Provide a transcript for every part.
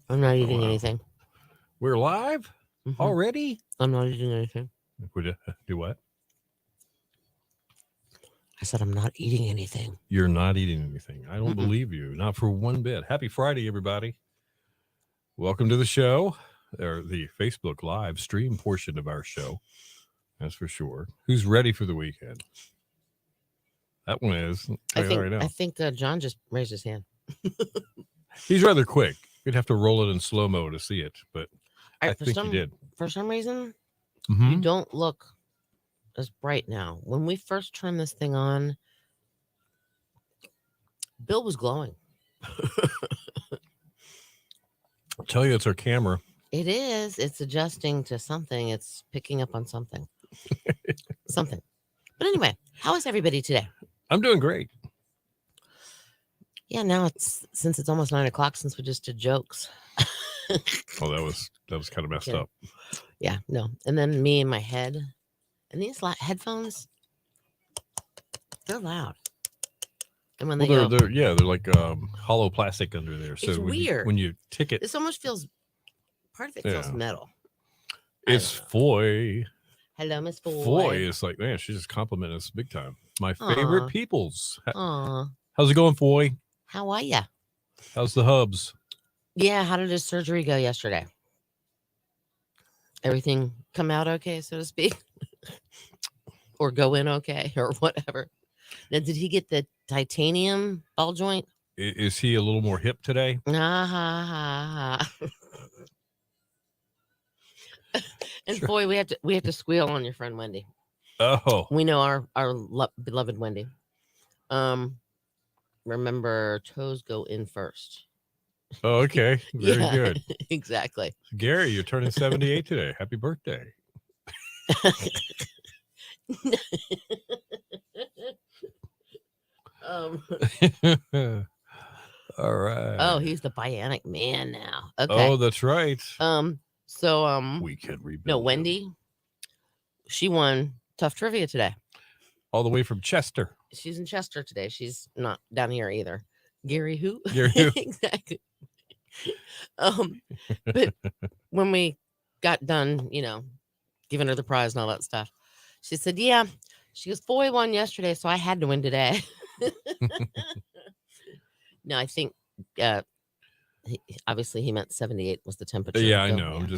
I'm not eating wow. anything. We're live Hmm. already? I'm not eating anything. Do what? I said I'm not eating anything. You're not eating anything. I don't Mm-mm. believe you. Not for one bit. Happy Friday, everybody. Welcome to the show, or the Facebook live stream portion of our show. That's for sure. Who's ready for the weekend? That one is. I'll I tell you that think right I now. think John just raised his hand. He's rather quick. You'd have to roll it in slow mo to see it, but All I right, think he did. for some reason you Mm-hmm. don't look as bright now. When we first turned this thing on, Bill was glowing. I'll tell you, it's our camera. It is. It's adjusting to something. It's picking up on something. Something. But anyway, how is everybody today? I'm doing great. Yeah, now it's since it's almost 9 o'clock since we just did jokes. Oh, that was kind of messed Kidding. up. Yeah, no. And then me in my head. And these headphones, they're loud. And when Well, they go, they're like hollow plastic under there. it's So weird. when you tick it, This almost feels, part of it feels yeah, metal. I don't it's know. Foy. Hello, Miss Foy Boy. is like, man, she just complimented us big time. My favorite Aw, peoples. aw. How's it going, Foy? How are ya? How's the hubs? Yeah, how did his surgery go yesterday? Everything come out okay, so to speak? Or go in okay, or whatever? Now, did he get the titanium ball joint? Is he a little more hip today? Ah, ha, ha, ha. And Sure. boy, we have to squeal on your friend Wendy. Oh, We know our beloved Wendy. Um, remember toes go in first. oh, okay, very Yeah, good. exactly. Gary, you're turning 78 today. Happy birthday. um, All oh, right. he's the bionic man now. Okay. Oh, that's right. So We can no, rebuild him. Wendy, she won tough trivia today. All the way from Chester. She's in Chester today. She's not down here either. Gary who? Gary, who? Exactly. Um, but when we got done, giving her the prize and all that stuff, she said, "Yeah." She goes, "Foy won yesterday, so I had to win today." No, I think uh, obviously he meant 78 was the temperature. Yeah, I Bill, know. yeah.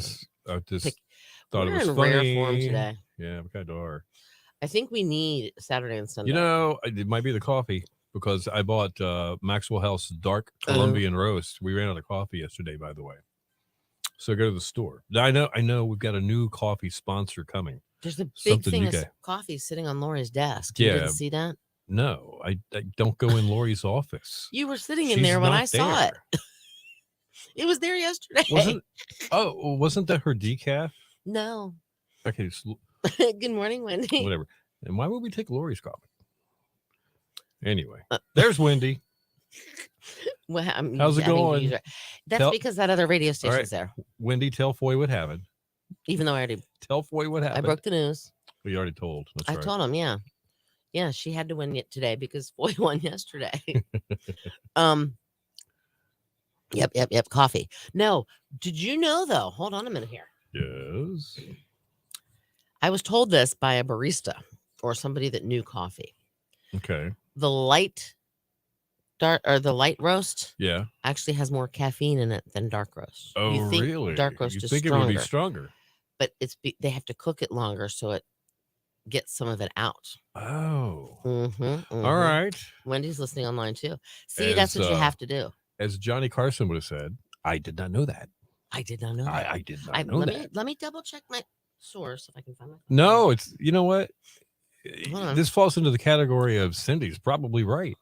I Pick, just thought it we're was in rare form funny. today. Yeah, we kind of are. I think we need Saturday and You Sunday. know, it might be the coffee because I bought Maxwell House Dark Oh, Colombian Roast. We ran out of coffee yesterday, by the way. So go to the store. I know. We've got a new coffee sponsor coming. there's a big Something thing you of guys. coffee sitting on Lori's desk. You didn't Yeah, see that? no, I don't go in Lori's office. You were sitting in She's there when I not saw it. there. It was there yesterday. Wasn't? Oh, wasn't that her decaf? No. Okay, just Good morning, Wendy. whatever. And why would we take Lori's coffee? Anyway, Uh, there's Wendy. well, I'm How's it having to going? use it. That's Tell because that other radio all right, station's there. Wendy. Tell Foy what happened. Even though Tell Foy what I happened. broke the news. We already told. That's I right. told him, yeah. Yeah, she had to win it today because Foy won yesterday. um, yep, coffee. No, did you know though? Hold on a minute here. Yes. I was told this by a barista or somebody that knew coffee. Okay. The light roast Yeah. actually has more caffeine in it than dark roast. Oh, You think really? dark roast You is think it would be stronger, stronger? but they have to cook it longer so it gets some of it out. Oh. Mm-hmm. All right. Wendy's listening online too. See, that's As what you have to do. as Johnny Carson would have said, I did not know that. I did not know that. I did not know that. Let me double check my source if I can find my. No, it's you know what? Hold on. This falls into the category of Cindy's probably right.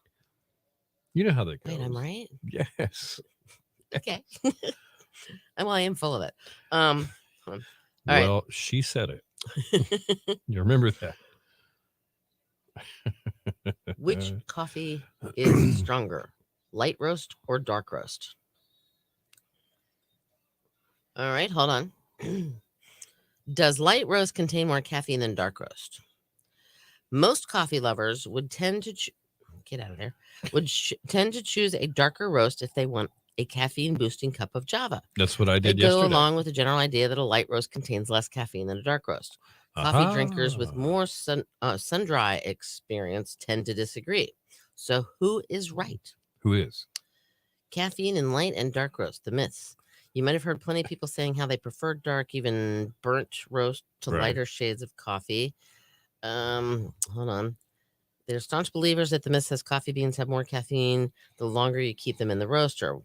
You know how that goes. Wait, I'm right. Yes. Okay. Well, I am full of it. Hold on. All right. Well, she said it. You remember that. Which coffee is stronger, light roast or dark roast? All right, hold on. Does light roast contain more caffeine than dark roast? Most coffee lovers would tend to get out of there. Tend to choose a darker roast if they want a caffeine boosting cup of Java. That's what I They did go yesterday. along with the general idea that a light roast contains less caffeine than a dark roast. Coffee drinkers with more sun-dry experience tend to disagree. So who is right? Who is? Caffeine in light and dark roast, the myths. You might have heard plenty of people saying how they prefer dark, even burnt roast to Right. lighter shades of coffee. Hold on. They're staunch believers that the myth says coffee beans have more caffeine the longer you keep them in the roaster.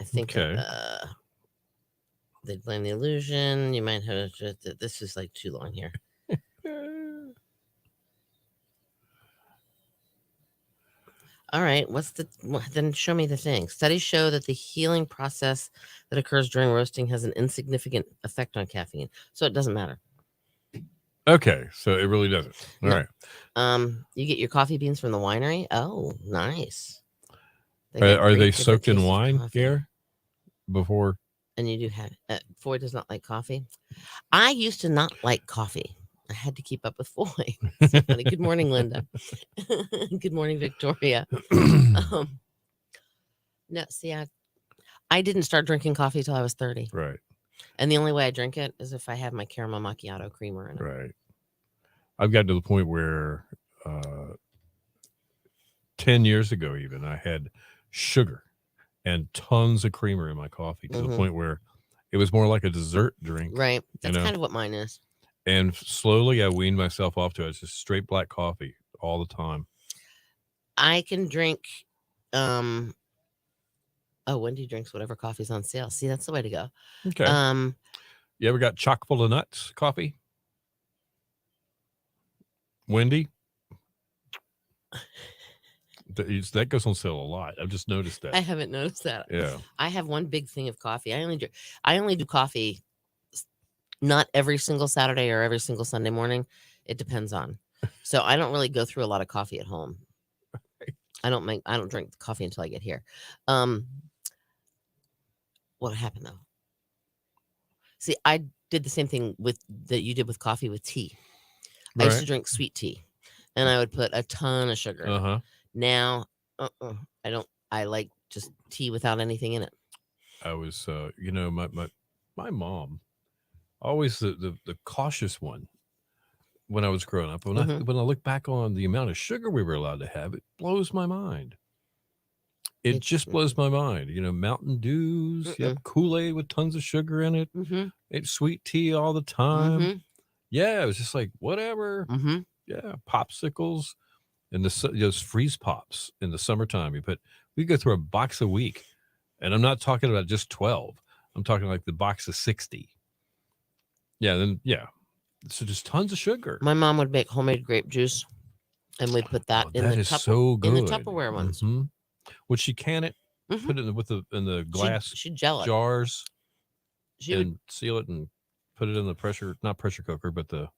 I think Okay. that, they blame the illusion. You might have this is like too long here. All right, then show me the thing. Studies show that the healing process that occurs during roasting has an insignificant effect on caffeine, so it doesn't matter. Okay, so it really doesn't. All No. right. You get your coffee beans from the winery. Oh, nice. Are they soaked in wine, Gare? Before? And you do have Foy does not like coffee. I used to not like coffee. I had to keep up with Foy. So funny. Good morning, Linda. Good morning, Victoria. No, see, I didn't start drinking coffee till I was 30. Right. And the only way I drink it is if I have my caramel macchiato creamer in it. Right. I've gotten to the point where 10 years ago, even, I had sugar and tons of creamer in my coffee to the point where it was more like a dessert drink. Right. That's kind of what mine is. And slowly I weaned myself off to it. It's just straight black coffee all the time. I can drink Wendy drinks whatever coffee's on sale. See, that's the way to go. Okay. You ever got chock full of nuts coffee? Wendy? That goes on sale a lot. I've just noticed that. I haven't noticed that. Yeah. I have one big thing of coffee. I only do coffee not every single Saturday or every single Sunday morning. It depends on. So I don't really go through a lot of coffee at home. Right. I don't drink coffee until I get here. What happened though? See, I did the same thing that you did with coffee with tea. Right. I used to drink sweet tea, and I would put a ton of sugar in it. Now, I don't. I like just tea without anything in it. I was, my mom, always the cautious one when I was growing up. When I look back on the amount of sugar we were allowed to have, it blows my mind. It just blows my mind. Mountain Dews, Kool-Aid with tons of sugar in it. It's sweet tea all the time. Yeah, it was just like, whatever. Yeah, popsicles and those freeze pops in the summertime. We go through a box a week. And I'm not talking about just 12. I'm talking like the box of 60. Yeah, so just tons of sugar. My mom would make homemade grape juice, and we'd put that in the so good. In the Tupperware ones. Would she can it, put it in the glass she'd gel it. jars, and seal it and put it in the not pressure cooker, but the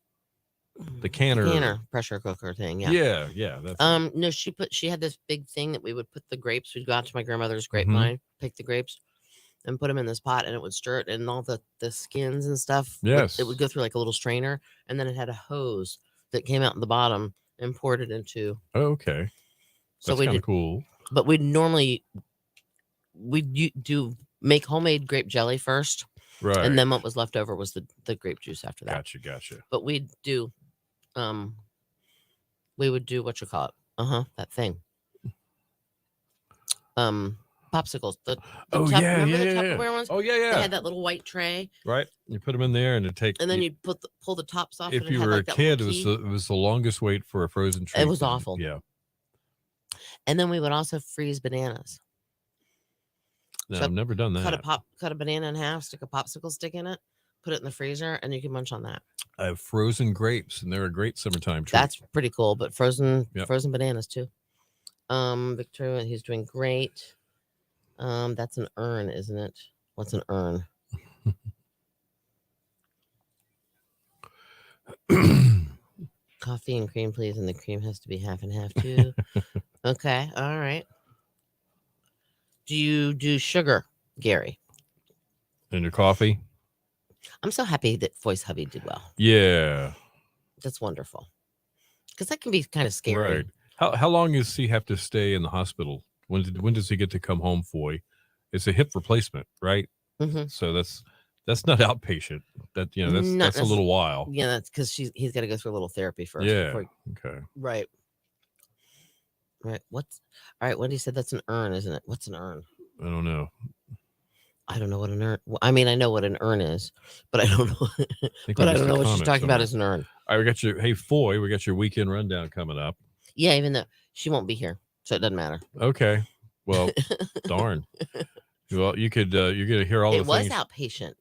canner pressure cooker thing. Yeah. That's no, she had this big thing that we would put the grapes. We'd go out to my grandmother's grapevine, pick the grapes, and put them in this pot, and it would stir it, and all the skins and stuff. Yes, it would go through like a little strainer, and then it had a hose that came out in the bottom and poured it into. Oh, okay, so we did cool. But we'd do make homemade grape jelly first, right? And then what was left over was the grape juice after that. Gotcha. But we'd do, we would do what you call it, that thing. Popsicles. Remember the Tupperware ones? Oh yeah. They had that little white tray. Right. You put them in there, and then you'd pull the tops off. If you were a kid, it was the longest wait for a frozen treat. It was awful. Yeah. And then we would also freeze bananas. No, I've never done that. Cut a banana in half, stick a popsicle stick in it, put it in the freezer, and you can munch on that. I have frozen grapes, and they're a great summertime treat. That's pretty cool, but frozen bananas too. Victoria, he's doing great. That's an urn, isn't it? What's an urn? Coffee and cream, please, and the cream has to be half and half too. Okay, all right. Do you do sugar, Gary? In your coffee? I'm so happy that Voice Hubby did well. Yeah. That's wonderful. Because that can be kind of scary. Right. How long does he have to stay in the hospital? When does he get to come home, Foy? it's a hip replacement, right? Mm-hmm. So that's not outpatient. That Not that's a little while. Yeah, that's because he's got to go through a little therapy first. Yeah. Okay. Right. Right. All right? What he said, that's an urn, isn't it? What's an urn? I don't know. I don't know what an urn. I mean, I know what an urn is, but I don't know. But I don't know what she's talking about as an urn. All right, we got your Foy. We got your weekend rundown coming up. Yeah, even though she won't be here, so it doesn't matter. Okay. Well, darn. Well, you're gonna hear all the things. It was outpatient.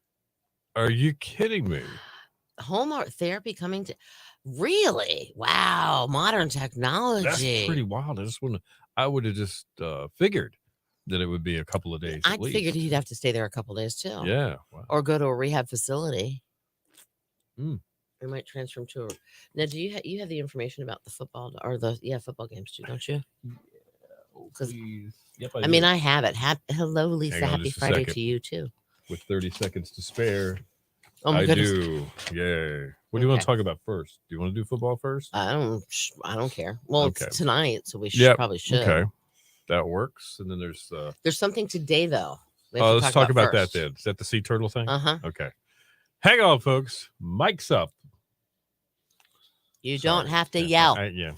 Are you kidding me? Home art therapy coming to. Really? Wow. Modern technology. That's pretty wild. I would have just figured that it would be a couple of days. I figured he'd have to stay there a couple of days too. Yeah. Wow. Or go to a rehab facility. Mm. We might transfer him to a. Now, do you have the information about the football or the football games too? Don't you? Yep. I mean, I have it. Hello, Lisa. Happy Friday second. to you too. With 30 seconds to spare. Oh my goodness. do. Yeah. What do you want to talk about first? Do you want to do football first? I don't care. Well, Okay. it's tonight, so we probably should. Okay. That works. And then there's something today though. Let's talk about that then. Is that the sea turtle thing? Okay. Hang on, folks. Mic's up. You don't have to yell. Yeah.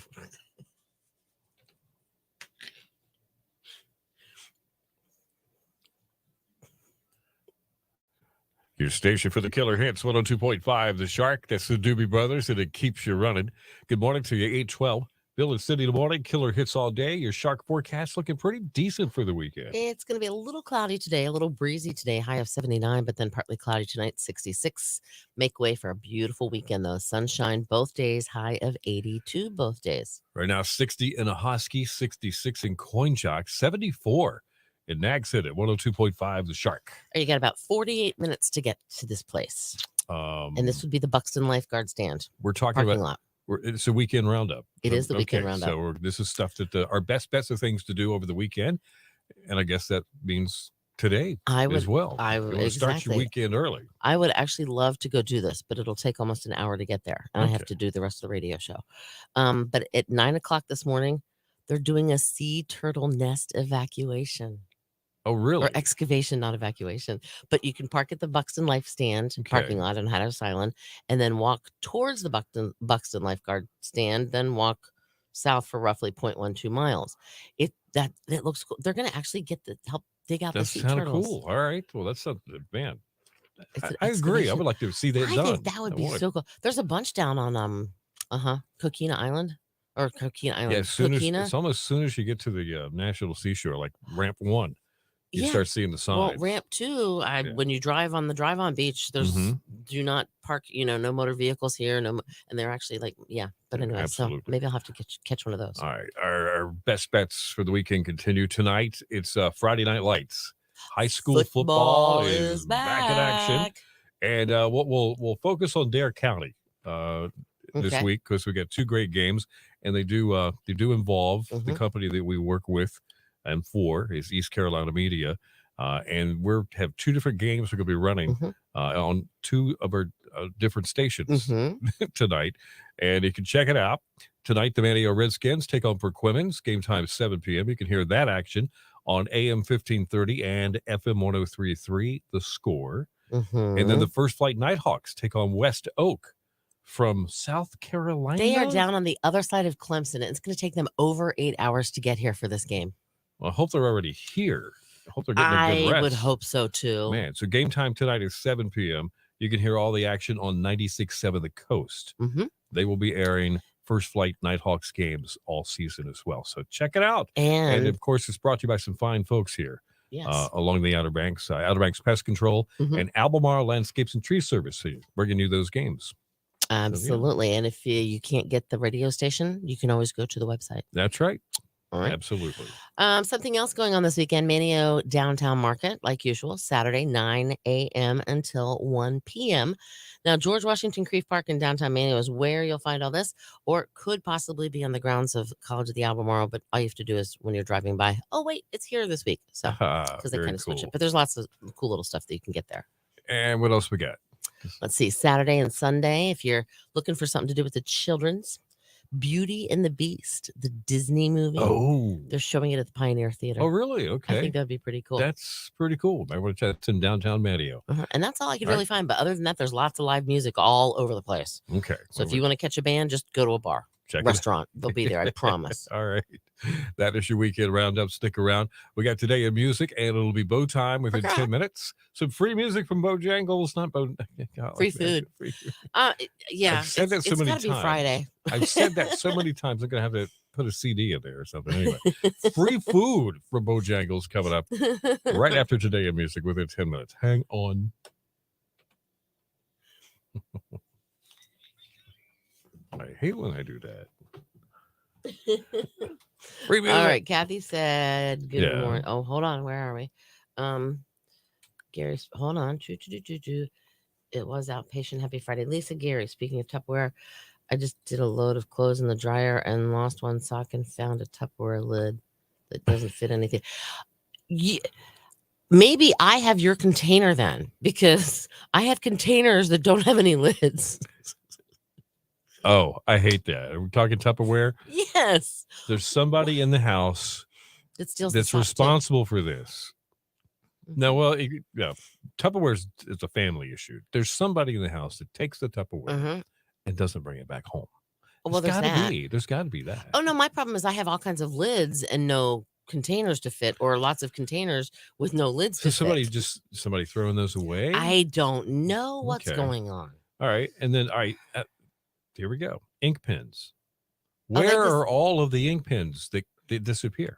Your station for the killer hits, 102.5, The Shark. That's the Doobie Brothers, and it keeps you running. Good morning to you, 812. Bill and Cindy in the morning. Killer hits all day. Your Shark forecast looking pretty decent for the weekend. It's going to be a little cloudy today, a little breezy today, high of 79, but then partly cloudy tonight, 66. Make way for a beautiful weekend, though. Sunshine both days, high of 82 both days. Right now, 60 in Ahoskie, 66 in Coinjock, 74 in Nags Head at 102.5, The Shark. You got about 48 minutes to get to this place. And this would be the Buxton Lifeguard Stand. We're talking about lot. It's a weekend roundup. It is the weekend roundup. So this is stuff that our best bets of things to do over the weekend. And I guess that means today as well. I would start your weekend early. I would actually love to go do this, but it'll take almost an hour to get there. And I have to do the rest of the radio show. But at 9:00 this morning, they're doing a sea turtle nest evacuation. Oh, really? Or excavation, not evacuation. But you can park at the Buxton Life Stand parking lot on Hatteras Island, and then walk towards the Buxton Lifeguard Stand, then walk south for roughly 0.12 miles. It looks cool. They're going to actually get to help dig out the sea turtles. That's kind of cool. All right. Well, that's something, man. I agree. I would like to see that done. I think that would be so cool. There's a bunch down on Coquina Island. Or Coquina Island. Yeah, it's almost as soon as you get to the National Seashore, like ramp 1. You start seeing the signs. Well, ramp 2, when you drive on the drive-on beach, there's do not park, no motor vehicles here, and they're actually but anyway, so maybe I'll have to catch one of those. All right, our best bets for the weekend continue tonight. It's Friday Night Lights. High school football is back in action, and we'll focus on Dare County this week because we got 2 great games, and they do involve the company that we work with. And 4 is East Carolina Media. And we have 2 different games we're going to be running on 2 of our different stations tonight. And you can check it out. Tonight, the Manio Redskins take on Perquimans. Game time 7 p.m. You can hear that action on AM 1530 and FM 103.3, The Score. And then the First Flight Nighthawks take on West Oak from South Carolina. They are down on the other side of Clemson. It's going to take them over 8 hours to get here for this game. Well, I hope they're already here. I hope they're getting a good rest. I would hope so, too. Man, so game time tonight is 7 p.m. You can hear all the action on 96.7 The Coast. They will be airing First Flight Nighthawks games all season as well. So check it out. And of course, it's brought to you by some fine folks here along the Outer Banks Pest Control and Albemarle Landscapes and Tree Service, bringing you those games. Absolutely. So, and if you can't get the radio station, you can always go to the website. That's right. All right. Absolutely. Something else going on this weekend, Manio Downtown Market, like usual, Saturday, 9 a.m. until 1 p.m. Now, George Washington Crieff Park in downtown Manio is where you'll find all this, or it could possibly be on the grounds of College of the Albemarle, but all you have to do is when you're driving by, oh, wait, it's here this week. So, because they kind of switch it. But there's lots of cool little stuff that you can get there. And what else we got? Let's see, Saturday and Sunday, if you're looking for something to do with the children's, Beauty and the Beast, the Disney movie. Oh, They're showing it at the Pioneer Theater. oh, really? I Okay, think that'd be pretty cool. that's pretty cool. I want to check. It's in downtown Mateo. And that's all I could All right. really find. But other than that, there's lots of live music all over the place. Okay, So if you want to catch a band, just go to a bar, check it. restaurant. They'll be there. I promise. All right. That is your weekend roundup. Stick around. We got Today in Music, and it'll be Bow Time within Forgot. 10 minutes. Some free music from Bojangles, not Bow. Free food. Free food. Yeah, I've said that so many gotta be times. Friday. I've said that so many times. I'm going to have to put a CD in there or something. Anyway, free food from Bojangles coming up right after Today in Music within 10 minutes. Hang on. I hate when I do that. Free music. All right, Kathy said good Yeah. morning. Oh, hold on, where are we? Gary's hold on. It was outpatient. Happy Friday. Lisa Gary, speaking of Tupperware, I just did a load of clothes in the dryer and lost one sock and found a Tupperware lid that doesn't fit anything. Maybe I have your container then, because I have containers that don't have any lids. Oh, I hate that. Are we talking Tupperware? Yes. There's somebody in the house That steals that's responsible for this. No, well, Tupperware is a family issue. There's somebody in the house that takes the Tupperware and doesn't bring it back home. Well, there's that. There's got to be that. Oh, no, my problem is I have all kinds of lids and no containers to fit, or lots of containers with no lids to fit. Somebody throwing those away? I don't know what's going on. All right. And then, all right, here we go. Ink pens. Where are all of the ink pens that disappear?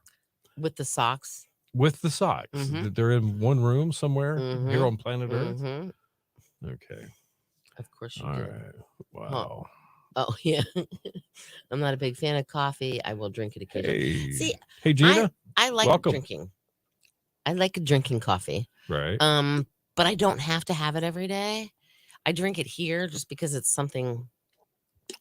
With the socks. With the socks. They're in one room somewhere here on planet Earth. Okay. Of course you all do. Right. Wow. Oh, yeah. I'm not a big fan of coffee. I will drink it occasionally. See, hey, Gina. I like drinking. I like drinking coffee. Right. But I don't have to have it every day. I drink it here just because it's something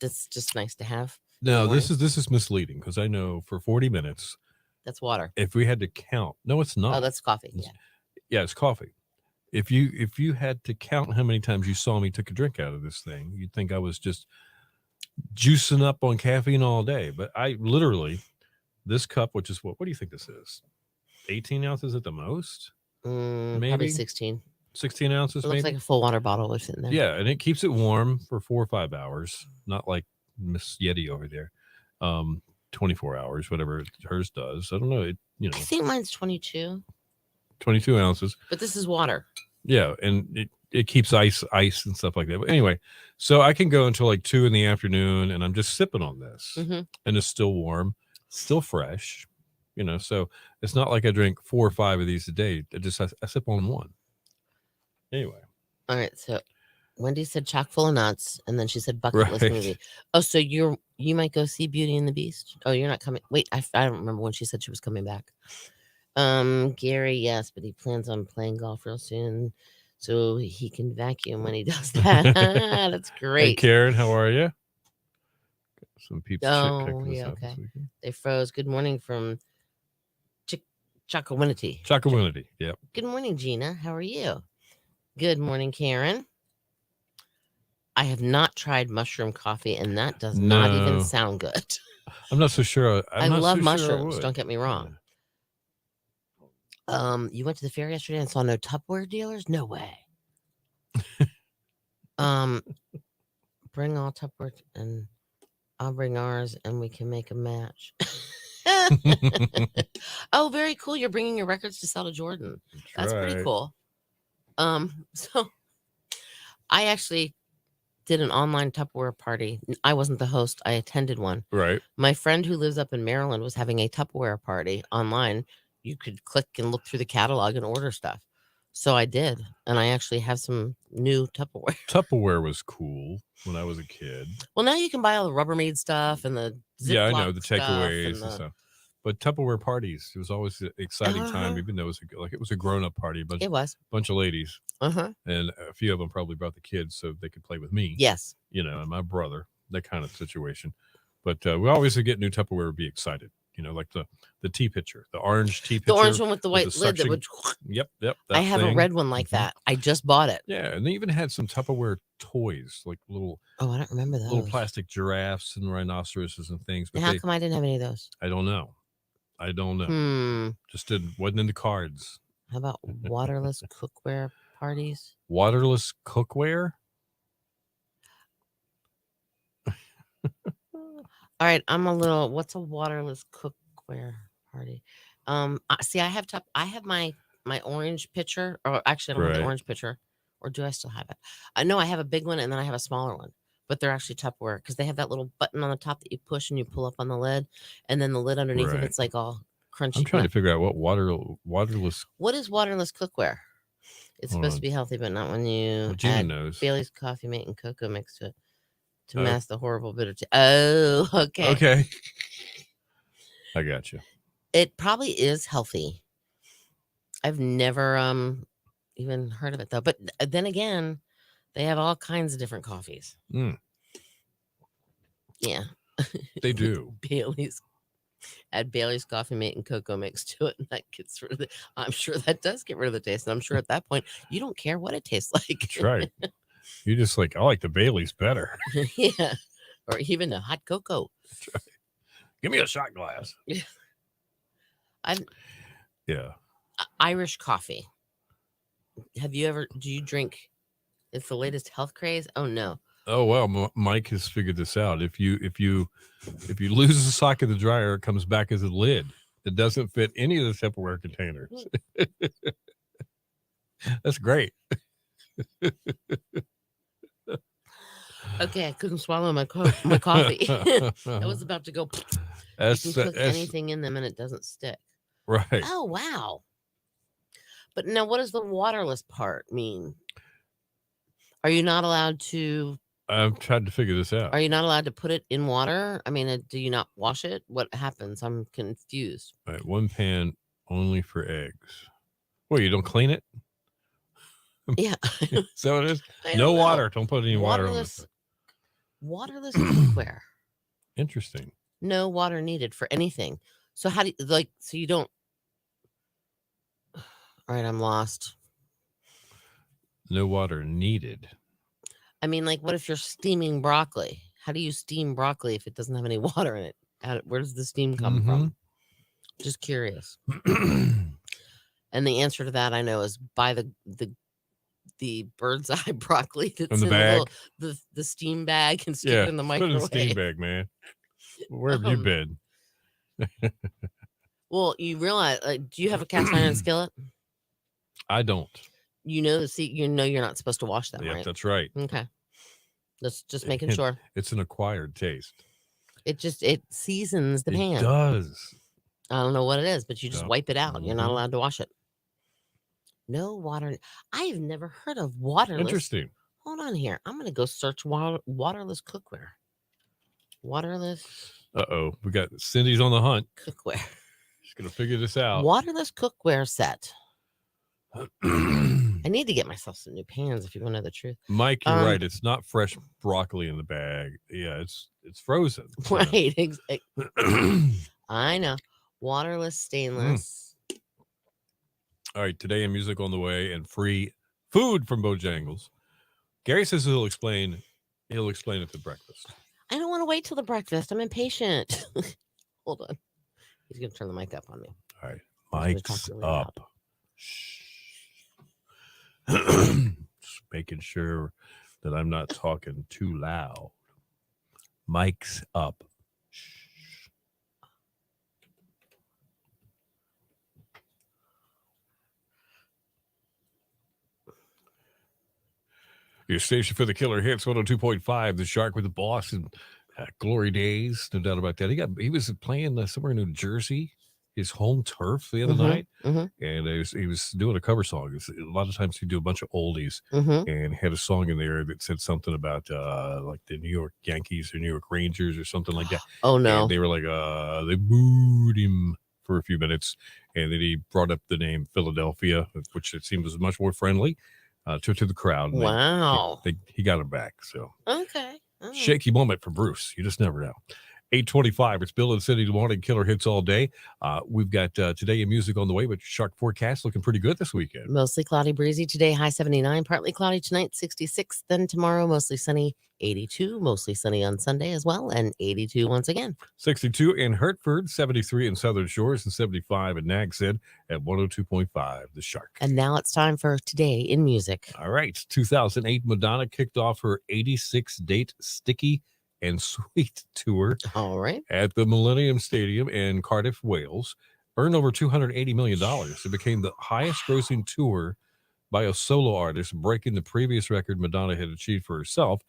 that's just nice to have. No, this is misleading, because I know for 40 minutes. That's water. If we had to count, no, it's not. Oh, that's coffee. Yeah, it's coffee. If you had to count how many times you saw me took a drink out of this thing, you'd think I was just juicing up on caffeine all day. But I literally, this cup, which is what do you think this is? 18 ounces at the most? Maybe probably 16. 16 ounces. It looks like a full water bottle was sitting there. Yeah, and it keeps it warm for 4 or 5 hours, not like Miss Yeti over there. 24 hours, whatever hers does. I don't know. I think mine's 22. 22 ounces. But this is water. Yeah, and it keeps ice and stuff like that. But anyway, so I can go until like 2 in the afternoon, and I'm just sipping on this, and it's still warm, still fresh. So it's not like I drink 4 or 5 of these a day. I sip on one. Anyway. All right, so Wendy said chock full of nuts, and then she said bucket list movie. Oh, so you might go see Beauty and the Beast? Oh, you're not coming. Wait, I don't remember when she said she was coming back. Gary, yes, but he plans on playing golf real soon, so he can vacuum when he does that. That's great. Hey, Karen, how are you? Some people. Oh, yeah, okay. They froze. Good morning from Chocowinity. Chocowinity, yep. Good morning, Gina. How are you? Good morning, Karen. I have not tried mushroom coffee, and that does not even sound good. I'm not so sure. I love mushrooms. Don't get me wrong. You went to the fair yesterday and saw no Tupperware dealers? No way. Bring all Tupperware, and I'll bring ours, and we can make a match. Oh, very cool. You're bringing your records to sell to Jordan. That's pretty cool. So I actually did an online Tupperware party. I wasn't the host. I attended one. Right. My friend who lives up in Maryland was having a Tupperware party online. You could click and look through the catalog and order stuff. So I did. And I actually have some new Tupperware. Tupperware was cool when I was a kid. Well, now you can buy all the Rubbermaid stuff and the I know the takeaways and stuff. But Tupperware parties, it was always an exciting time, even though it was a grown-up party. But it was a bunch of ladies, and a few of them probably brought the kids so they could play with me. Yes, and my brother, that kind of situation. But we always get new Tupperware, would be excited. like the tea pitcher, the orange tea The pitcher. orange one with the with white the lid that suction- would. Yep. I that have a thing. red one like Mhm. that. I just bought it. Yeah, and they even had some Tupperware toys, like Oh, I don't remember those. little plastic giraffes and rhinoceroses and things. But Now, how come I didn't have any of those? I don't know. Just wasn't in the cards. How about waterless cookware parties? Waterless cookware. All right, I'm a little. What's a waterless cookware party? See, I have my orange pitcher, or actually, I don't have the Right. orange pitcher, or do I still have it? I know I have a big one, and then I have a smaller one, but they're actually Tupperware because they have that little button on the top that you push and you pull up on the lid, and then the lid underneath Right. it, it's like all crunchy. I'm trying No. to figure out what waterless. What is waterless cookware? It's Hold supposed on. to be healthy, but not when you Well, Gina add knows. Bailey's coffee mate and cocoa mix to Oh. mask the horrible bitter taste. Oh, okay. Okay. I got you. It probably is healthy. I've never even heard of it though. But then again, they have all kinds of different coffees. Mm, Yeah. they do. Add Bailey's coffee mate and cocoa mix to it, and that gets rid of it. I'm sure that does get rid of the taste. And I'm sure at that point you don't care what it tastes like. That's right. You just I like the Bailey's better. Yeah. Or even a hot cocoa. Give me a shot glass. Yeah. Irish coffee. Do you drink? It's the latest health craze. Oh no. Oh well, Mike has figured this out. If you lose the sock in the dryer, it comes back as a lid. It doesn't fit any of the Tupperware containers. That's great. Okay, I couldn't swallow my coffee. I was about to go. You can cook anything in them and it doesn't stick. Right. Oh wow. But now, what does the waterless part mean? Are you not allowed to? I've tried to figure this out. Are you not allowed to put it in water? I mean, do you not wash it? What happens? I'm confused. All right, one pan only for eggs. Well, you don't clean it? Yeah. Is that what it is? I No don't know. water. Don't put any water on it. Waterless cookware. Interesting. No water needed for anything. So how do you so you don't? All right, I'm lost. No water needed. I mean, what if you're steaming broccoli? How do you steam broccoli if it doesn't have any water in it? Where does the steam come from? Just curious. And the answer to that I know is buy the bird's eye broccoli that's the in bag. the steam bag and stick it in the Put it in microwave. the steam bag, man. Where have you been? Well, you realize, do you have a cast iron skillet? I don't. You know you're not supposed to wash them, Yeah, right? that's right. Okay. Just making sure. It's an acquired taste. It seasons the pan. It does. I don't know what it is, but you just No. wipe it out. You're not Mhm. allowed to wash it. No water. I've never heard of waterless. Interesting. Hold on here. I'm going to go search waterless cookware. Waterless Uh-oh. We got Cindy's on the hunt. cookware. She's going to figure this out. Waterless cookware set. I need to get myself some new pans if you want to know the truth. Mike, you're right. It's not fresh broccoli in the bag. Yeah, it's frozen. Right. I know. Waterless stainless. All right. Today in Music on the Way and free food from Bojangles. Gary says he'll explain it to breakfast. I don't want to wait till the breakfast. I'm impatient. Hold on. He's going to turn the mic up on me. All right. gonna Mike's talk really loud. up. Shh. Just making sure that I'm not talking too loud. Mike's up. Shh. Your station for the killer hits 102.5. The Shark with the Boss and glory days, no doubt about that. He was playing somewhere in New Jersey, his home turf the other night, and he was doing a cover song. A lot of times he'd do a bunch of oldies and had a song in there that said something about like the New York Yankees or New York Rangers or something like that. Oh no! And they were like, they booed him for a few minutes, and then he brought up the name Philadelphia, which it seemed was much more friendly to the crowd. And wow! he got him back. So okay. shaky moment for Bruce. You just never know. 8:25. It's Bill and Cindy morning killer hits all day. We've got Today in Music on the way, but shark forecast looking pretty good this weekend. Mostly cloudy, breezy today, high 79. Partly cloudy tonight, 66. Then tomorrow, mostly sunny, 82. Mostly sunny on Sunday as well, and 82 once again. 62 in Hertford, 73 in Southern Shores, and 75 in Nags Head at 102.5, The Shark. And now it's time for Today in Music. All right. 2008, Madonna kicked off her 86-date Sticky and Sweet tour All right. at the Millennium Stadium in Cardiff, Wales. Earned over $280 million. It became the highest grossing tour by a solo artist, breaking the previous record Madonna had achieved for herself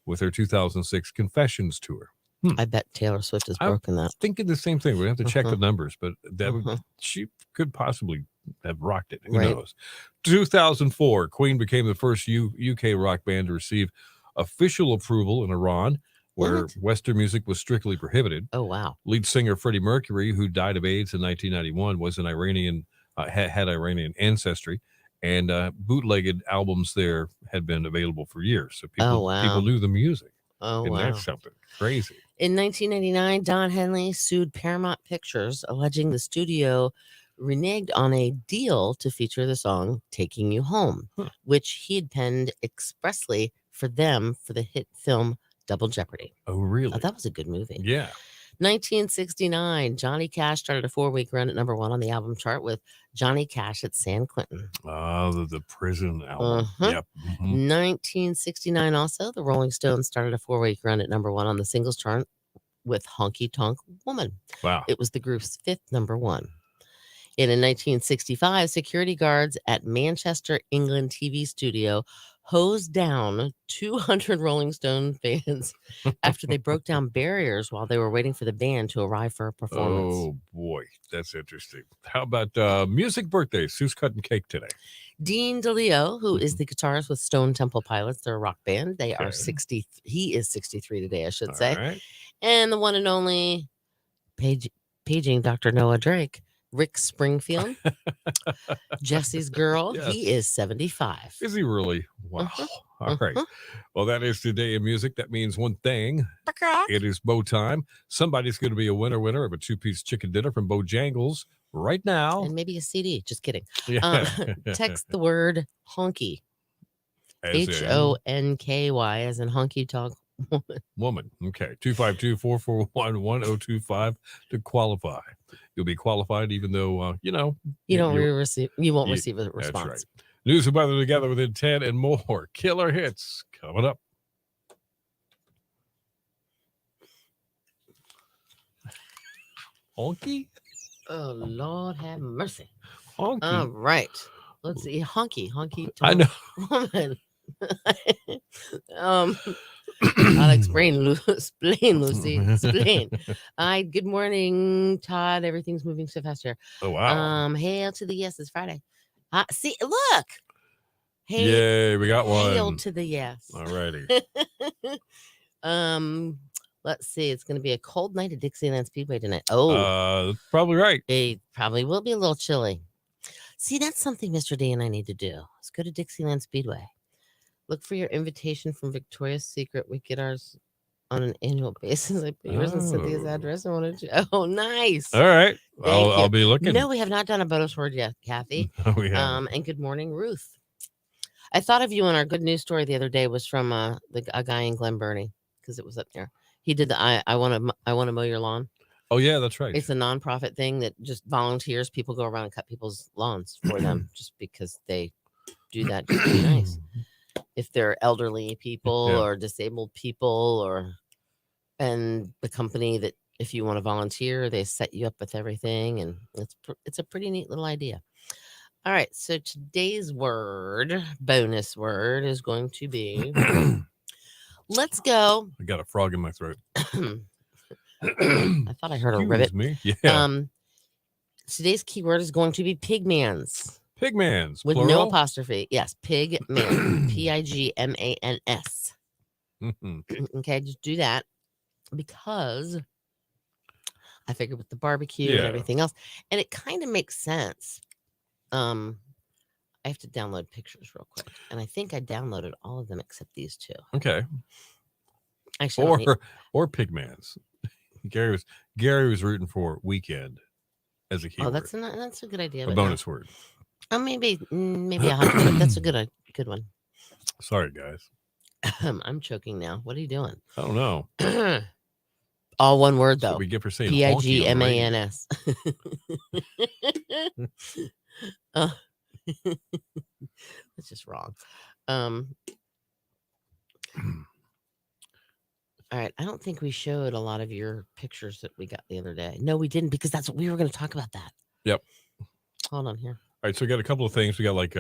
with her 2006 Confessions tour. I bet Taylor Swift has broken that. Thinking the same thing. We have to check the numbers, but that she could possibly have rocked it. Who knows? 2004, Queen became the first UK rock band to receive official approval in Iran, where Western music was strictly prohibited. Oh, wow. Lead singer Freddie Mercury, who died of AIDS in 1991, was an Iranian, had Iranian ancestry, and bootlegged albums there had been available for years. So people knew the music. Oh, and wow. that's something crazy. In 1999, Don Henley sued Paramount Pictures, alleging the studio reneged on a deal to feature the song Taking You Home, which he had penned expressly for them for the hit film Double Jeopardy. Oh, really? Oh, that was a good movie. Yeah. 1969, Johnny Cash started a 4-week run at number 1 on the album chart with Johnny Cash at San Quentin. The prison album. Yep. 1969 also, the Rolling Stones started a 4-week run at number 1 on the singles chart with Honky Tonk Woman. Wow. It was the group's 5th number 1. And in 1965, security guards at Manchester, England TV studio hosed down 200 Rolling Stone fans after they broke down barriers while they were waiting for the band to arrive for a performance. Oh, boy. That's interesting. How about music birthdays? Who's cutting cake today? Dean DeLeo, who is the guitarist with Stone Temple Pilots, they're a rock band. They are 60. He is 63 today, I should say. Right. And the one and only paging Dr. Noah Drake, Rick Springfield, Jesse's girl. Yes. He is 75. Is he really? Wow. All right. Well, that is Today in Music. That means one thing. It is Bo time. Somebody's going to be a winner of a 2-piece chicken dinner from Bojangles right now. And maybe a CD. Just kidding. Yeah. Text the word honky. HONKY as in honky tonk woman. Okay. 252-441-1025 to qualify. You'll be qualified even though, you won't receive a response. That's right. News and weather together within 10 and more. Killer hits coming up. Honky? Oh, Lord have mercy. Honky. All right. Let's see. Honky tonk I know. woman. I'll explain, Lucy. Explain. Good morning, Todd. Everything's moving so fast here. Oh, wow. Hail to the yes. It's Friday. See, look. Hail, yay, we got one. Hail to the yes. All righty. Let's see. It's going to be a cold night at Dixieland Speedway tonight. Oh, probably right. It probably will be a little chilly. See, that's something Mr. D and I need to do. Let's go to Dixieland Speedway. Look for your invitation from Victoria's Secret. We get ours on an annual basis. I put yours and Cynthia's address. I wanted to. Oh, nice. All right. I'll be looking. No, we have not done a bonus word yet, Kathy. No, we haven't. And good morning, Ruth. I thought of you in our good news story the other day was from a guy in Glen Burnie because it was up there. He did the I want to mow your lawn. Oh yeah, that's right. It's a nonprofit thing that just volunteers. People go around and cut people's lawns for them just because they do that just to be nice. If they're elderly people or disabled people and the company that if you want to volunteer, they set you up with everything. And it's a pretty neat little idea. All right. So today's bonus word is going to be, let's go. I got a frog in my throat. I thought I heard a rivet. Me? Yeah. Today's keyword is going to be pigmans. Pigmans. With plural? no apostrophe. Yes. Pigman. Pigmans. Okay. Just do that because I figured with the barbecue and everything else. And it kind of makes sense. I have to download pictures real quick. And I think I downloaded all of them except these two. Okay. Actually, or pigmans. Gary was rooting for weekend as a keyword. Oh, that's a good idea. a but no. bonus word. Oh, maybe 100. But that's a good one. Sorry, guys. I'm choking now. What are you doing? I don't know. All one word That's though. what we get for saying honky on the radio. PIGMANS. That's just wrong. All right. I don't think we showed a lot of your pictures that we got the other day. No, we didn't, because that's what we were going to talk about. That. Yep. Hold on here. All right, so we got a couple of things. We got like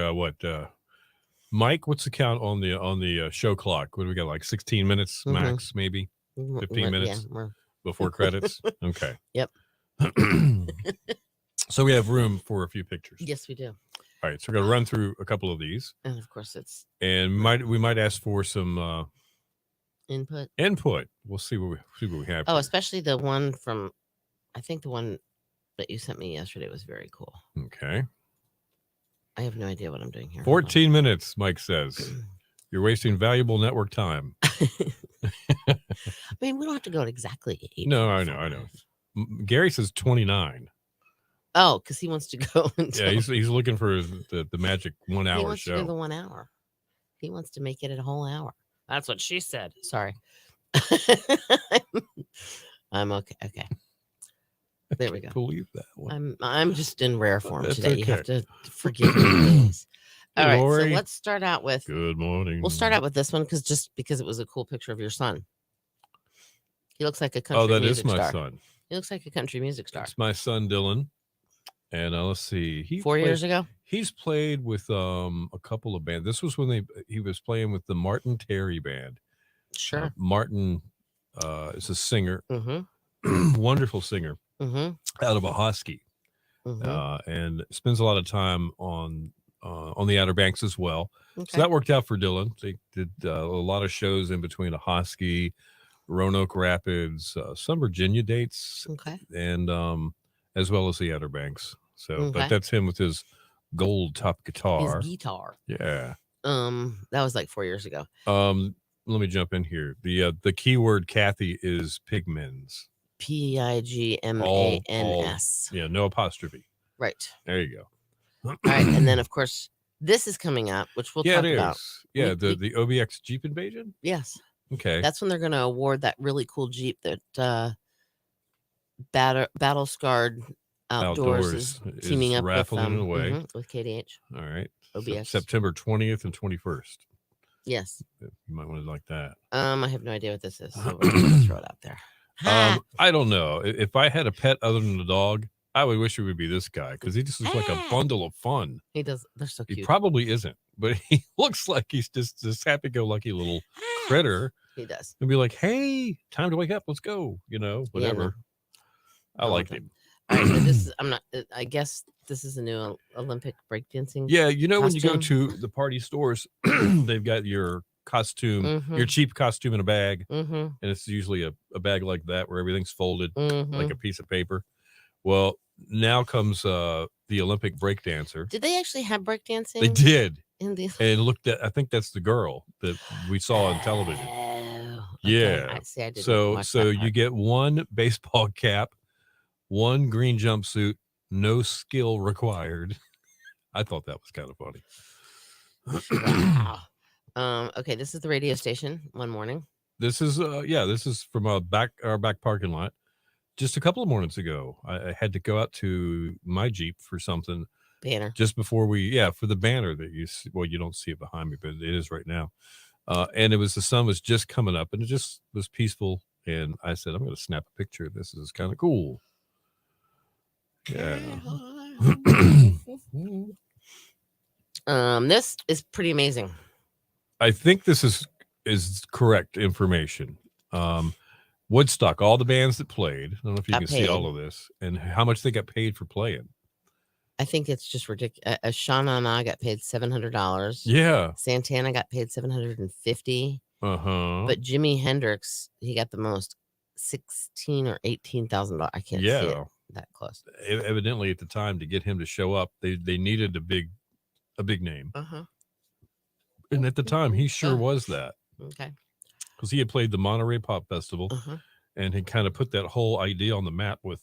Mike, what's the count on the show clock? What do we got? Like 16 minutes max, maybe 15 minutes before credits. Okay. Yep. So we have room for a few pictures. Yes, we do. All right, so we're gonna run through a couple of these, and of course we might ask for some input. We'll see what we have. Oh, especially the one from, I think the one that you sent me yesterday was very cool. Okay. I have no idea what I'm doing here. 14 minutes, Mike says. You're wasting valuable network time. I mean, we don't have to go at exactly 8. No, I know. Gary says 29. Oh, because he wants to go. Yeah, he's looking for the magic 1 hour he wants show. To do the 1 hour. He wants to make it a whole hour. That's what she said. Sorry. I'm okay. Okay. There we go. Believe that one. I'm just in rare form That's today. okay. You have to forgive me. Please. All right. Lori. So let's start out with. Good morning. We'll start out with this one because it was a cool picture of your son. He looks like a country. Oh, that music is my star. son. He looks like a country music star. It's my son Dylan. And let's see. 4 years ago. He's played with a couple of bands. This was when he was playing with the Martin Terry band. Sure. Martin is a singer, wonderful singer, out of Ahoskie, and spends a lot of time on the Outer Banks as well. Okay. So that worked out for Dylan. They did a lot of shows in between Ahoskie, Roanoke Rapids, some Virginia dates, and as well as the Outer Banks. So, but that's him with his gold top guitar. His guitar. Yeah. That was like 4 years ago. Let me jump in here. The keyword Kathy is Pigmans. PIGMANS. Yeah, no apostrophe. Right. There you go. All right, and then of course this is coming up, which we'll talk about. Yeah, the OBX Jeep Invasion. Yes. Okay. That's when they're going to award that really cool Jeep that Battle Scarred Outdoors is teaming up raffling away with KDH. All right. OBX. September 20th and 21st. Yes. You might want to like that. I have no idea what this is, so we're going to throw it out there. I don't know. If I had a pet other than a dog, I would wish it would be this guy because he just looks like a bundle of fun. He does. They're so cute. He probably isn't, but he looks like he's just this happy-go-lucky little critter. He does. And be like, hey, time to wake up. Let's go. Whatever. Yeah, I liked him. All right, so this is. I'm not. I guess this is a new Olympic breakdancing. Yeah, when you go to the party stores, they've got your costume, your cheap costume in a bag, and it's usually a bag like that where everything's folded like a piece of paper. Well, now comes the Olympic breakdancer. Did they actually have breakdancing? They did. And looked at. I think that's the girl that we saw on television. Okay. Yeah. I didn't so you get one baseball cap, one green jumpsuit, no skill required. I thought that was kind of funny. Wow. Okay, this is the radio station one morning. This is from our back parking lot. Just a couple of mornings ago, I had to go out to my Jeep for something. Banner. Just before for the banner that you see. Well, you don't see it behind me, but it is right now. And the sun was just coming up, and it just was peaceful. And I said, I'm going to snap a picture. This is kind of cool. Yeah. This is pretty amazing. I think this is correct information. Woodstock, all the bands that played. I don't know if you can see all of this and how much they got paid for playing. I think it's just ridiculous. Shauna and I got paid $700. Yeah. Santana got paid $750. But Jimi Hendrix, he got the most, $16,000 or $18,000. I can't see it that close. Evidently, at the time, to get him to show up, they needed a big name. And at the time, he sure was that. Okay. Because he had played the Monterey Pop Festival. and he kind of put that whole idea on the map with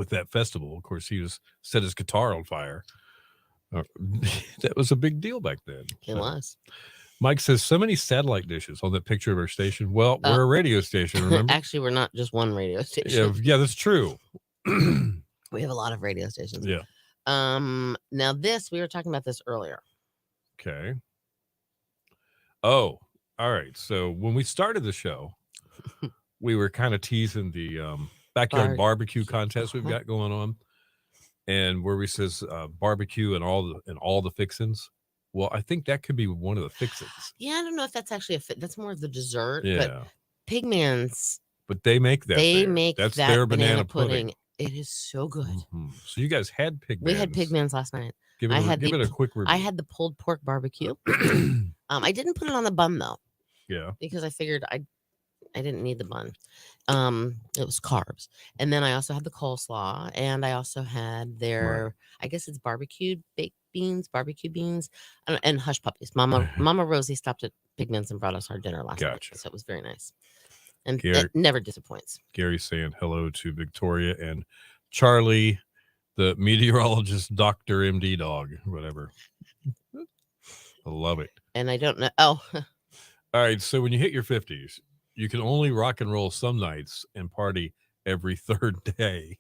that festival. Of course, he set his guitar on fire. That was a big deal back then. It was. Mike says, so many satellite dishes on that picture of our station. Well, we're a radio station, remember? Actually, we're not just one radio station. Yeah, that's true. We have a lot of radio stations. Yeah. Now we were talking about this earlier. Okay. Oh, all right. So when we started the show, we were kind of teasing the backyard barbecue contest we've got going on, and where we says barbecue and all the fixins. Well, I think that could be one of the fixins. Yeah, I don't know if that's actually that's more of the dessert. Yeah. But Pigman's. But they make that. That's their banana pudding. It is so good. Mm-hmm. So you guys had Pigman's. We had Pigman's last night. Give it a quick review. I had the pulled pork barbecue. I didn't put it on the bun though. Yeah. Because I figured I didn't need the bun. It was carbs. And then I also had the coleslaw, and I also had their, I guess it's barbecue beans, and hush puppies. Mama Rosie stopped at Pigman's and brought us our dinner last night. So it was very nice. And it never disappoints. Gary's saying hello to Victoria and Charlie, the meteorologist, Dr. MD dog, whatever. I love it. And I don't know. Oh. All right. So when you hit your 50s, you can only rock and roll some nights and party every third day.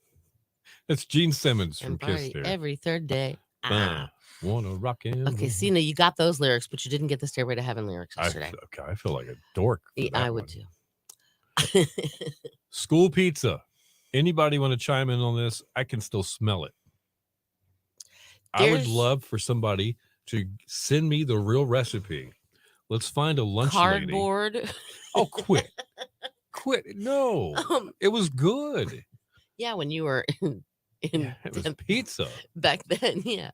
That's Gene Simmons from Kiss there. Every third day. Wanna rock and okay, see, now you got those lyrics, but you didn't get the Stairway to Heaven lyrics yesterday. I feel like a dork. I would too. School pizza. Anybody want to chime in on this? I can still smell it. I would love for somebody to send me the real recipe. Let's find a lunch cardboard. Lady. Oh, quit. No, it was good. Yeah, when you were in it was pizza back then. Yeah.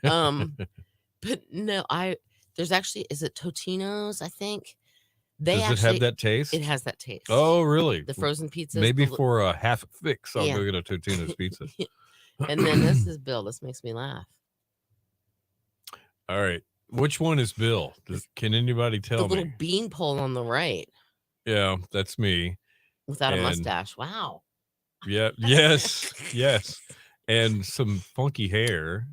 But no, there's actually, is it Totino's? I think. Does it have that taste? It has that taste. Oh, really? The frozen pizza. Maybe for a half fix, I'll go get a Totino's pizza. And then this is Bill. This makes me laugh. All right. Which one is Bill? Can anybody tell me? The little beanpole on the right. Yeah, that's me. Without a mustache. Wow. Yeah. Yes. And some funky hair.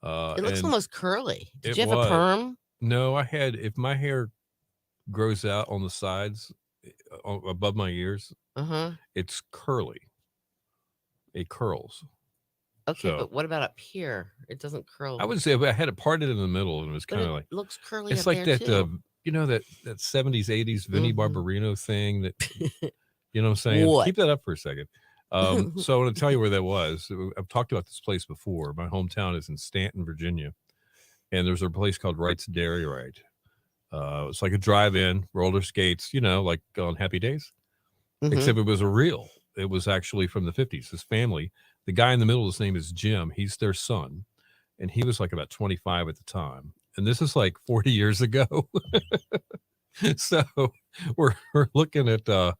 It looks almost curly. Did you have a perm? No, I had. If my hair grows out on the sides above my ears, it's curly. It curls. Okay, but what about up here? It doesn't curl. I would say I had it parted in the middle, and it was kind of like looks curly. It's like that. That 70s, 80s Vinnie Barbarino thing. That you know what I'm saying. What? Keep that up for a second. So I want to tell you where that was. I've talked about this place before. My hometown is in Stanton, Virginia, and there's a place called Wright's Dairy Right. It's like a drive-in, roller skates, like on Happy Days, except it was it was actually from the 50s. His family, the guy in the middle, his name is Jim. He's their son, and he was like about 25 at the time. And this is like 40 years ago. So we're looking at early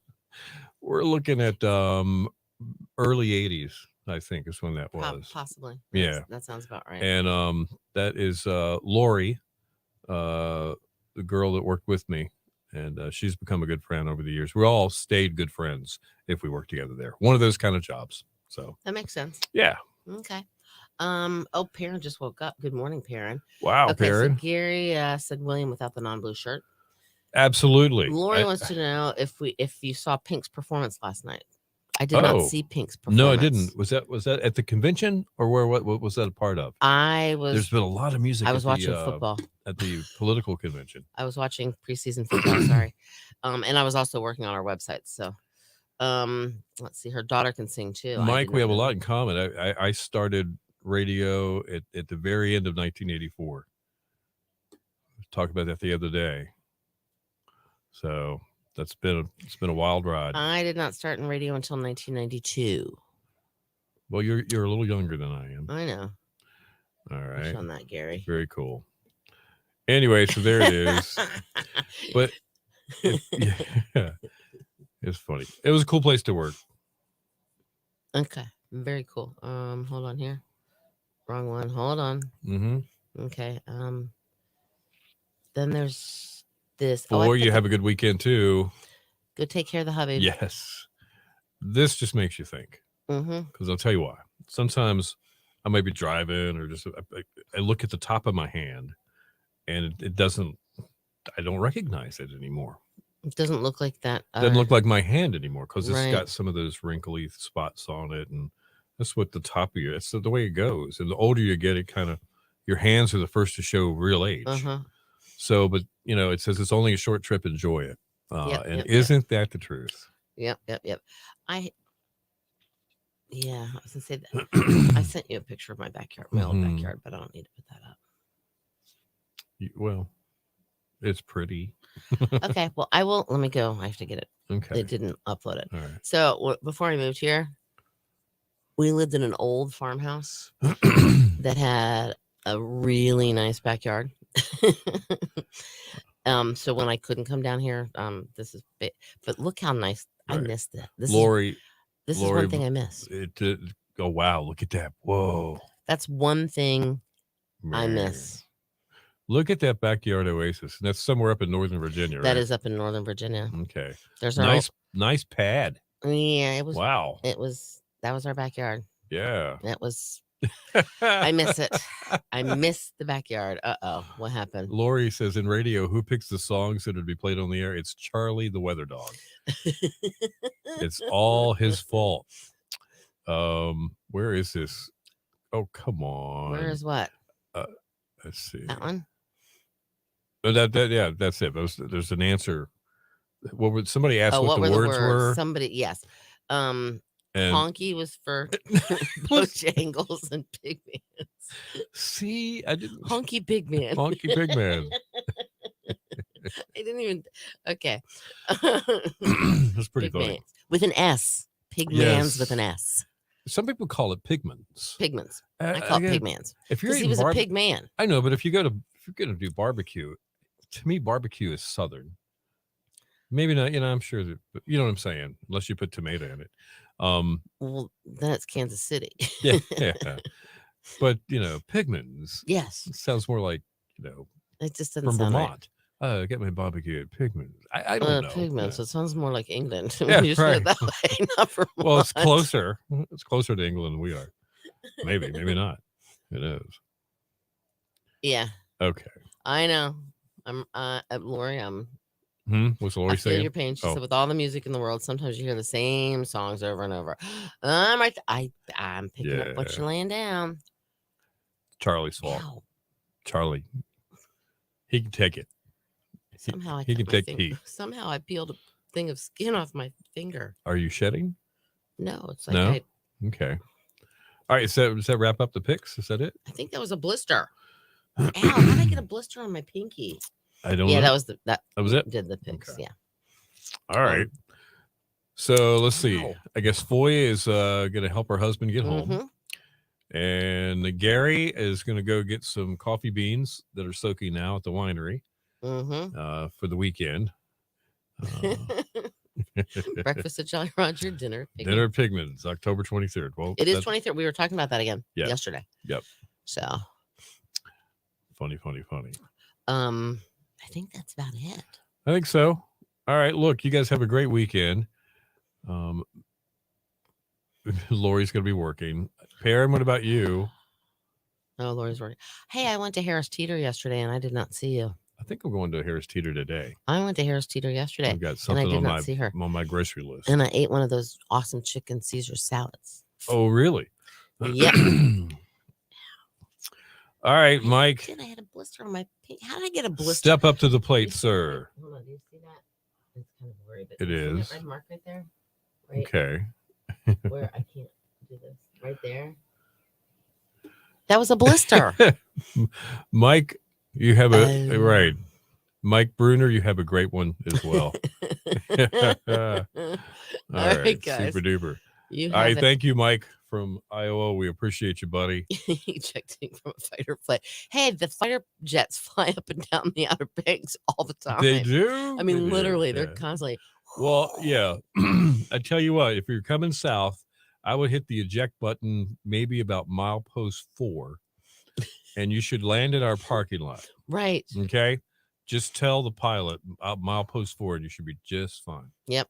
80s, I think is when that was. Possibly. Yeah. That sounds about right. And that is Lori, the girl that worked with me, and she's become a good friend over the years. We all stayed good friends if we worked together there. One of those kind of jobs. So that makes sense. Yeah. Okay. Perrin just woke up. Good morning, Perrin. Wow, okay, Perrin. So Gary said William without the non-blue shirt. Absolutely. Lori wants to know if you saw Pink's performance last night. I did not see Pink's performance. No, I didn't. Was that at the convention or where? What was that a part of? There's been a lot of music. I was watching football at the political convention. I was watching preseason football. Sorry, and I was also working on our website. So, let's see. Her daughter can sing too. Mike, we have a lot in common. I started radio at the very end of 1984. Talked about that the other day. So it's been a wild ride. I did not start in radio until 1992. Well, you're a little younger than I am. I know. All right. On that, Gary. Very cool. Anyway, so there it is. But yeah, it's funny. It was a cool place to work. Okay, very cool. Hold on here. Wrong one. Hold on. Okay. Then there's this. You have a good weekend too. Go take care of the hubby. Yes. This just makes you think. Mm-hmm. Because I'll tell you why. Sometimes I might be driving or just I look at the top of my hand and it doesn't, I don't recognize it anymore. It doesn't look like that. Doesn't look like my hand anymore because it's Right. got some of those wrinkly spots on it. And that's what the top of you, it's the way it goes. And the older you get, it kind of, your hands are the first to show real age. Uh-huh. So, but you know, it says it's only a short trip, enjoy it. Isn't that the truth? Yep. I was gonna say that. I sent you a picture of my backyard, my old backyard, but I don't need to put that up. Well, it's pretty. Okay, well, I will. Let me go. I have to get it. Okay. It didn't upload it. All right. So before I moved here, we lived in an old farmhouse that had a really nice backyard. So when I couldn't come down here, this is big, but look how nice. Right. I missed it. This Lori, is one thing I miss. Oh wow, look at that. Whoa. That's one thing I miss. Look at that backyard oasis. And that's somewhere up in Northern Virginia, That right? is up in Northern Virginia. Okay. There's nice pad. Yeah, it was. Wow. That was our backyard. Yeah. That was. I miss it. I miss the backyard. What happened? Lori says in radio, who picks the songs that would be played on the air? It's Charlie the weather dog. It's all his fault. Where is this? Oh, come on. Where is what? Let's see. That one? Oh, that's it. There's an answer. What would somebody ask what the words were? Somebody, yes. And Honky was for Bojangles and Pigmans. See, I didn't. Honky Pigman. Honky Pigman. I didn't even. Okay. That's pretty funny. With an S. Pigmans with an S. Some people call it pigments. Pigments. I call it pigmans. If you're he was a pig man. I know, but if you're gonna do barbecue, to me, barbecue is Southern. Maybe not. You know, I'm sure that. But you know what I'm saying. Unless you put tomato in it. Well, then it's Kansas City. yeah. But you know, pigments. Yes. Sounds more like It just doesn't from sound Vermont. Right. Get my barbecue at Pigments. I don't know. Pigments. So it sounds more like England. Yeah, you right. it that way, not Vermont. Well, it's closer. It's closer to England than we are. Maybe not. Who knows? Yeah. Okay. I know. I'm Lori. What's Lori saying? I feel your pain. She said, with all the music in the world, sometimes you hear the same songs over and over. I'm picking up what you're laying down. Charlie's fault. Ow. Charlie. He can take it. Somehow he can take heat. Somehow I peeled a thing of skin off my finger. Are you shedding? No, it's like Okay. All right. So does that wrap up the picks? Is that it? I think that was a blister. Ow! How did I get a blister on my pinky? I don't know. Yeah, that was it. Did the picks? Okay. Yeah. All right. So let's see. I guess Foy is going to help her husband get home. And Gary is going to go get some coffee beans that are soaking now at the winery for the weekend. Breakfast at Jolly Roger, dinner at Pigman's, October 23rd. Well, it is 23rd. We were talking about that again yesterday. Yep. So funny. I think that's about it. I think so. All right. Look, you guys have a great weekend. Lori's going to be working. Perrin, what about you? Oh, Lori's working. Hey, I went to Harris Teeter yesterday and I did not see you. I think I'm going to Harris Teeter today. I went to Harris Teeter yesterday. I've got something and I did not see her. On my grocery list. And I ate one of those awesome chicken Caesar salads. Oh, really? Yep. All right, Mike. I had a blister on my pink. How did I get a blister? Step up to the plate, sir. Hold on, do you see that? It's kind of blurry, but it is. That red mark right there? Right. Okay. Where I can't do this. Right there. That was a blister. Mike, you have a right. Mike Bruner, you have a great one as well. All right, guys. super duper. All right, thank you, Mike from Iowa. We appreciate you, buddy. Ejecting from a fighter plane. Hey, the fighter jets fly up and down the Outer Banks all the time. They do. I mean, literally, they're constantly. Well, yeah. I tell you what, if you're coming south, I would hit the eject button maybe about milepost 4, and you should land in our parking lot. Right. Okay. Just tell the pilot milepost forward. You should be just fine. Yep.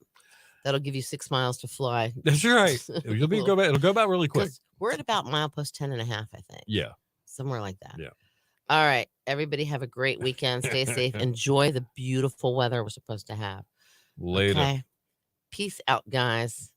That'll give you 6 miles to fly. That's right. It'll go back really quick. Because we're at about milepost 10.5, I think. Yeah. Somewhere like that. Yeah. All right. Everybody have a great weekend. Stay safe. Enjoy the beautiful weather we're supposed to have. Later. Okay. Peace out, guys.